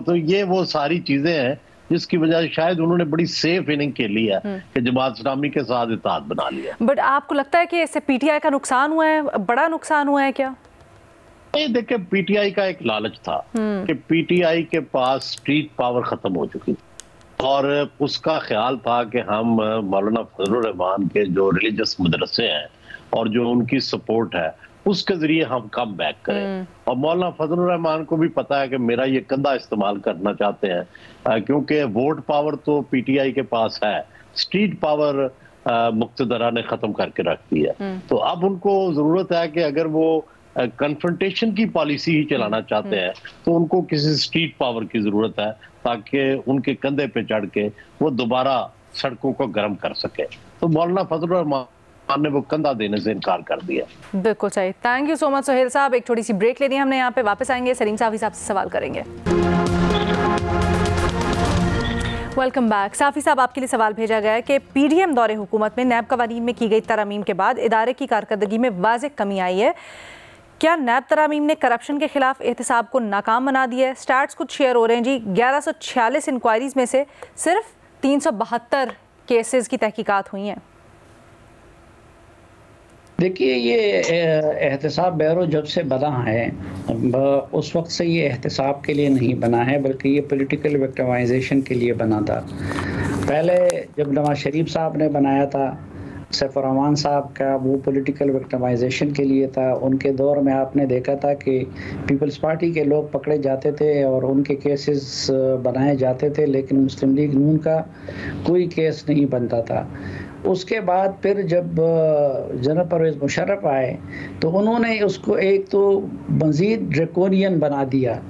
तो ये वो सारी चीजें हैं जिसकी वजह से शायद उन्होंने बड़ी सेफ इनिंग खेली है कि जमात इस्लामी के साथ इत्तेहाद बना लिया। बट आपको लगता है कि इससे PTI का नुकसान हुआ है, बड़ा नुकसान हुआ है क्या? देखिए, PTI का एक लालच था कि PTI के पास स्ट्रीट पावर खत्म हो चुकी और उसका ख्याल था कि हम मौलाना फजलुर रहमान के जो रिलीजियस मदरसे हैं और जो उनकी सपोर्ट है उसके जरिए हम कम बैक करें। और मौलाना फजलुर रहमान को भी पता है कि मेरा ये कंधा इस्तेमाल करना चाहते हैं, क्योंकि वोट पावर तो PTI के पास है, स्ट्रीट पावर मुक्तदरा ने खत्म करके रख दी है। तो अब उनको जरूरत है कि अगर वो कन्फ्रंटेशन की पॉलिसी ही चलाना चाहते हैं तो उनको किसी स्ट्रीट पावर की जरूरत है ताकि उनके कंधे पे चढ़ के वो दोबारा सड़कों को गर्म कर सके। तो मौलाना फजलुर रहमान ने वो कंधा देने से इनकार कर दिया। बिल्कुल सही। Thank you so much Sohail साहब। एक छोटी सी ब्रेक लेनी है हमने, यहाँ पे वापस आएंगे, सलीम साफी साहब से सवाल करेंगे। Welcome back. साफी साहब, आपके लिए सवाल भेजा गया है कि PDM दौरे हुकूमत में नैब कवानीन में की गई तरमीम के बाद इदारे की कारकर्दगी में वाज़ेह कमी आई है। क्या नैब तरामीम ने करप्शन के खिलाफ एहतसाब को नाकाम बना दिया है? स्टैट्स कुछ शेयर हो रहे हैं जी। 1146 इंक्वायरीज में से सिर्फ 372 केसेस की तहकीकात हुई हैं। देखिए, ये एहतसाब ब्यूरो जब से बना है उस वक्त से ये एहतसाब के लिए नहीं बना है, बल्कि ये पॉलिटिकल विक्टिमाइजेशन के लिए बना था। पहले जब नवाज शरीफ साहब ने बनाया था, सैफ रहमान साहब का, वो पॉलिटिकल विक्टिमाइजेशन के लिए था। उनके दौर में आपने देखा था कि पीपल्स पार्टी के लोग पकड़े जाते थे और उनके केसेस बनाए जाते थे, लेकिन मुस्लिम लीग नून का कोई केस नहीं बनता था। उसके बाद फिर जब जनरल परवेज़ मुशर्रफ आए तो उन्होंने उसको एक तो मज़ीद ड्रैकोनियन बना दिया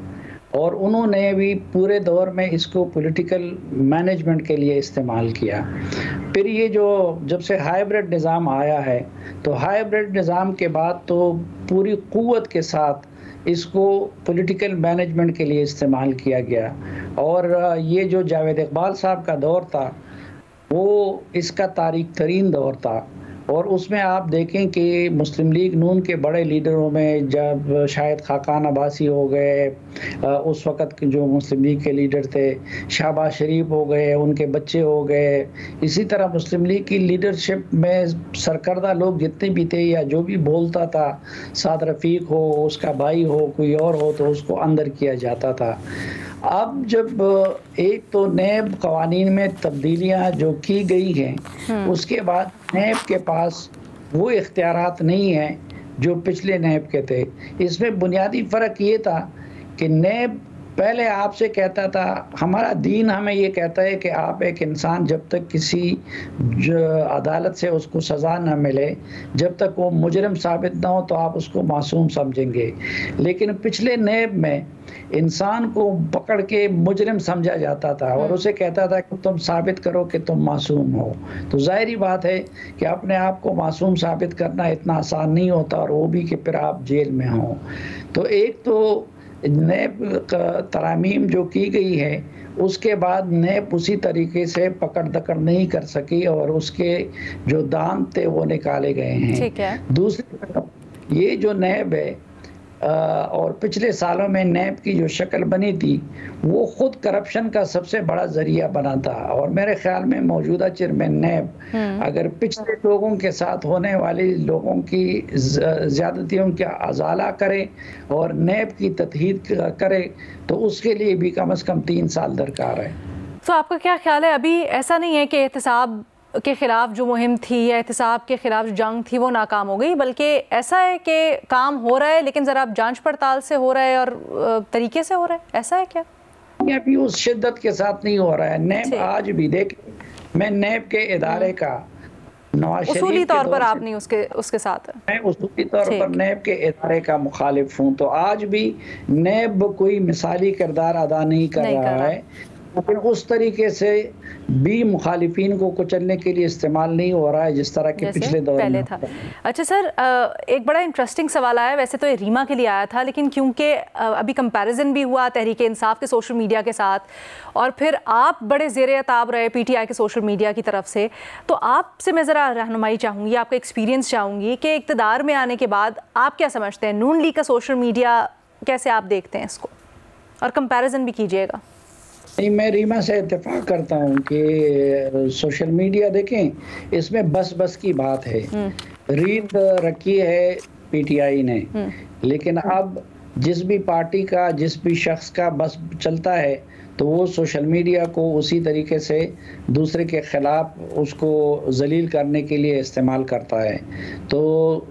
और उन्होंने भी पूरे दौर में इसको पॉलिटिकल मैनेजमेंट के लिए इस्तेमाल किया। फिर ये जो जब से हाइब्रिड निज़ाम आया है तो हाइब्रिड निज़ाम के बाद तो पूरी क़ुव्वत के साथ इसको पॉलिटिकल मैनेजमेंट के लिए इस्तेमाल किया गया। और ये जो जावेद इकबाल साहब का दौर था वो इसका तारीख तरीन दौर था। और उसमें आप देखें कि मुस्लिम लीग नून के बड़े लीडरों में जब शायद खाकान अब्बासी हो गए, उस वक़्त के जो मुस्लिम लीग के लीडर थे, शहबाज शरीफ हो गए, उनके बच्चे हो गए, इसी तरह मुस्लिम लीग की लीडरशिप में सरकर्दा लोग जितने भी थे या जो भी बोलता था, साद रफ़ीक हो, उसका भाई हो, कोई और हो, तो उसको अंदर किया जाता था। अब जब एक तो नैब कवानीन में तब्दीलियां जो की गई हैं, उसके बाद नैब के पास वो इख्तियारात नहीं है जो पिछले नैब के थे। इसमें बुनियादी फ़र्क ये था कि नैब पहले आपसे कहता था, हमारा दीन हमें ये कहता है कि आप एक इंसान जब तक किसी अदालत से उसको सज़ा ना मिले, जब तक वो मुजरिम साबित ना हो तो आप उसको मासूम समझेंगे। लेकिन पिछले नैब में इंसान को पकड़ के मुजरिम समझा जाता था और उसे कहता था कि तुम साबित करो कि तुम मासूम हो। तो जाहिर बात है कि अपने आप को मासूम साबित करना इतना आसान नहीं होता, और वो भी कि फिर आप जेल में हो। तो एक तो नैब तरामीम जो की गई है, उसके बाद नैब उसी तरीके से पकड़ दकड़ नहीं कर सकी और उसके जो दाम थे वो निकाले गए हैं। ठीक है। दूसरी तरफ ये जो नैब है और पिछले सालों में नैब की जो शक्ल बनी थी वो खुद करप्शन का सबसे बड़ा जरिया बना था। और मेरे ख्याल में मौजूदा चेयरमैन नैब अगर पिछले लोगों के साथ होने वाली लोगों की ज्यादतियों का अजाला करे और नैब की तहदीद करे तो उसके लिए भी कम से कम 3 साल दरकार है। तो आपका क्या ख्याल है, अभी ऐसा नहीं है कि एहतसाब के खिलाफ जो मुहिम थी या एहतसाब के खिलाफ जो जंग थी वो नाकाम हो गई, बल्कि ऐसा है कि काम हो रहा है लेकिन ज़रा जांच पड़ताल से हो रहा है और तरीके से हो रहा है, ऐसा है क्या? अभी उस शिद्दत के साथ नहीं हो रहा है। नैब आज भी देखिए, मैं नैब के इदारे का उसूली तौर पर आप नहीं उसके साथ है। मैं उसूली तौर पर नैब के इदारे का मुखालिफ हूँ, तो आज भी नैब कोई मिसाली किरदार अदा नहीं कर रहा है, लेकिन उस तरीके से भी मुखालिफिन को कुचलने के लिए इस्तेमाल नहीं हो रहा है जिस तरह के पिछले दौर में था। अच्छा सर, एक बड़ा इंटरेस्टिंग सवाल आया, वैसे तो ये रीमा के लिए आया था, लेकिन क्योंकि अभी कंपैरिजन भी हुआ तहरीक इंसाफ के सोशल मीडिया के साथ और फिर आप बड़े ज़ेर-ए-ताब रहे पीटीआई के सोशल मीडिया की तरफ से, तो आपसे मैं ज़रा रहनुमाई चाहूँगी, आपका एक्सपीरियंस चाहूँगी कि इक़्तिदार में आने के बाद आप क्या समझते हैं, नून लीग का सोशल मीडिया कैसे आप देखते हैं इसको, और कंपैरिजन भी कीजिएगा। नहीं, मैं रीमा से इत्तेफाक करता हूँ कि सोशल मीडिया देखें, इसमें बस की बात है। रीत रखी है पीटीआई ने, लेकिन अब जिस भी पार्टी का, जिस भी शख्स का बस चलता है तो वो सोशल मीडिया को उसी तरीके से दूसरे के ख़िलाफ़ उसको जलील करने के लिए इस्तेमाल करता है। तो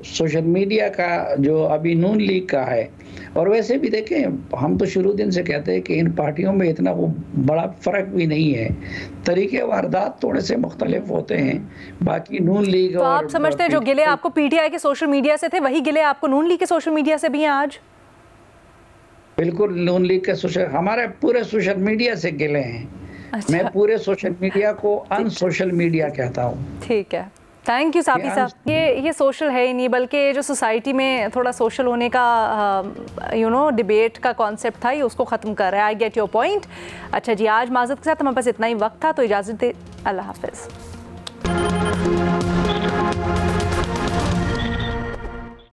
सोशल मीडिया का जो अभी नून लीग का है, और वैसे भी देखें, हम तो शुरू दिन से कहते हैं कि इन पार्टियों में इतना वो बड़ा फ़र्क भी नहीं है, तरीके वारदात थोड़े से मुख्तलिफ होते हैं। बाकी नून लीग तो आप समझते हैं जो गिले आपको पीटीआई के सोशल मीडिया से थे वही गिले आपको नून लीग के सोशल मीडिया से भी हैं आज? बिल्कुल, नून लीग के सोशल, हमारे पूरे सोशल मीडिया से गिले हैं। अच्छा। मैं पूरे सोशल मीडिया को अनसोशल मीडिया कहता हूँ। ठीक है, थैंक यू साफी साहब। ये सोशल है ही नहीं, बल्कि जो सोसाइटी में थोड़ा सोशल होने का डिबेट का कॉन्सेप्ट था, ये उसको ख़त्म कर रहा है। I get your point. अच्छा जी, आज माज़रत के साथ हमारे पास इतना ही वक्त था, तो इजाज़त दे, अल्लाह हाफ़िज़।